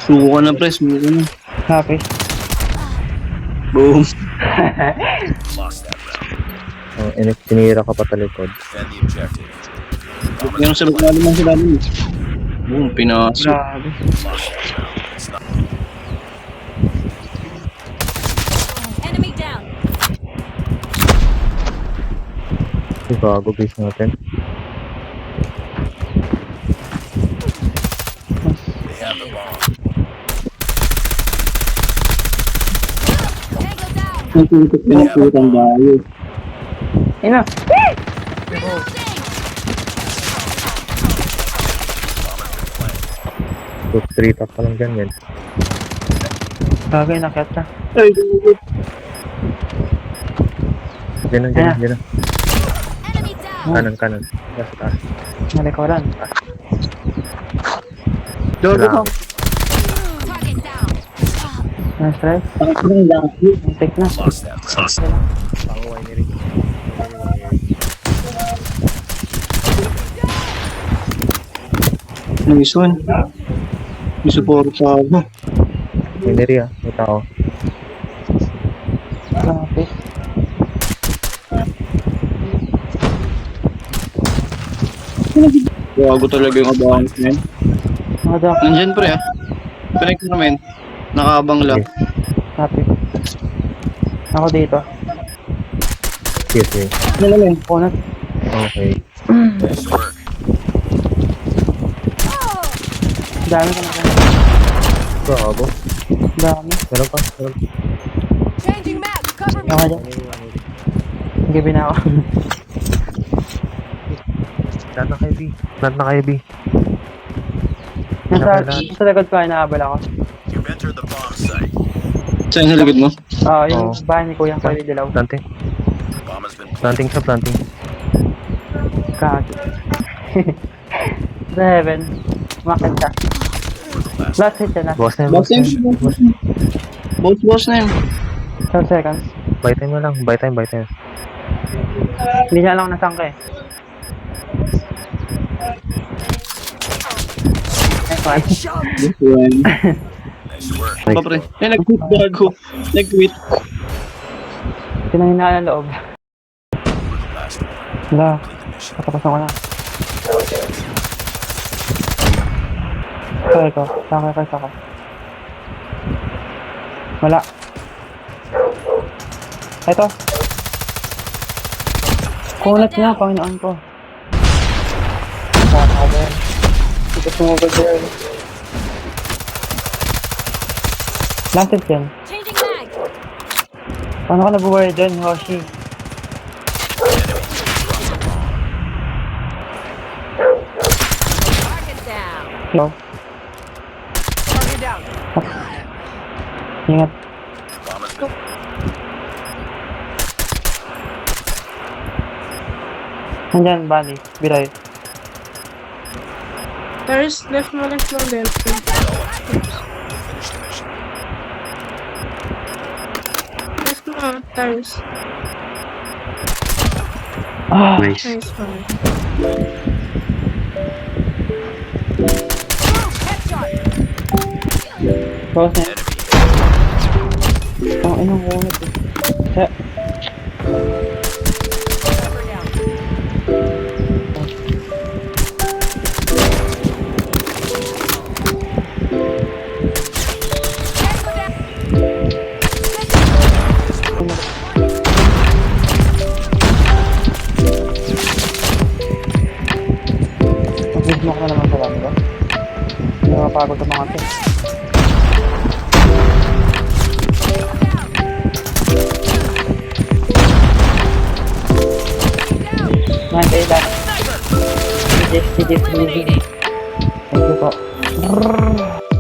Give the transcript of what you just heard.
Suko na pre, suko na. Happy. Boom. Lost that round. Oh, tinira ka pa talikod. Defend the objective. Yung sa bukla naman sila dun. Boom, pinasok. Grabe. Lost that round. It's not. Enemy down. Ay, gago base natin. They have the bomb. Tango down. Nagtutok pinagputang bayo. Ina. Reloading. So, 3 top pa lang dyan, men. Bagay, nakyat na. Ay, dugot. Dyan na, dyan na, dyan na. Enemy down. Kanan, kanan. Nasa taas. Nalikoran. Dodo ka. Target down. Nice try. Ang lang. Take na. Lost that round. Ako, winery. Nice one. May support pa ako. Winery ah, may tao. Grabe. Gago talaga yung abangan ko yan. Nakadak. Nandyan pre ah. Connect mo naman. Nakaabang lang. Happy. Ako dito. Yes, eh. Ano naman? Kunat. Okay. Nice work. Dami ka na kayo. Gago. Dami. Meron pa, meron pa. Changing map. Cover me. Okay dyan. Gabi na ako. Lahat na kayo, B. Lahat na kayo, B. Nasa likod ko ay nahabal ako. You've entered the bomb site. Saan sa likod mo? Yung Oo. bahay ni Kuya Kuya Dilaw. Planting. The bomb has been planted. Planting siya, planting. Kaki. The heaven. Umakit siya. Last hit siya na. Boss na yun, Boss boss na na yun. yun. Boss na yun. 12 seconds. Buy time na lang, buy time, buy time. Hindi niya alam kung nasaan ka eh. Boss one. Nice work. Pa pre. Eh, nag-quit gago. Nag-quit. Pinanghinaan ang loob. Last one. Wala. Complete the mission. Katapasan ko na. Kaya ko. Sakay ako. Wala. Ito. Kunat niya, Panginoon ko. Kakaber. Ito sumugod dyan. Last hit yan. Changing mag. Paano ka nabuhay dyan, Hoshi? Target down. Hello? Target down. Ingat. Bomb has been. Nandyan, Bali. Biray. There's left mo lang din. Finish the mission. Left mo, there's. Ah! Nice. Nice one. Headshot. Close na. Enemy. Ang inang kunat eh. Sa... Cover down. Tango down. Mag-smoke na naman sa lang ba? Hindi mapagod sa mga team. Nice, eh, that. Sige, sige, sige. Thank you po. Brrrr.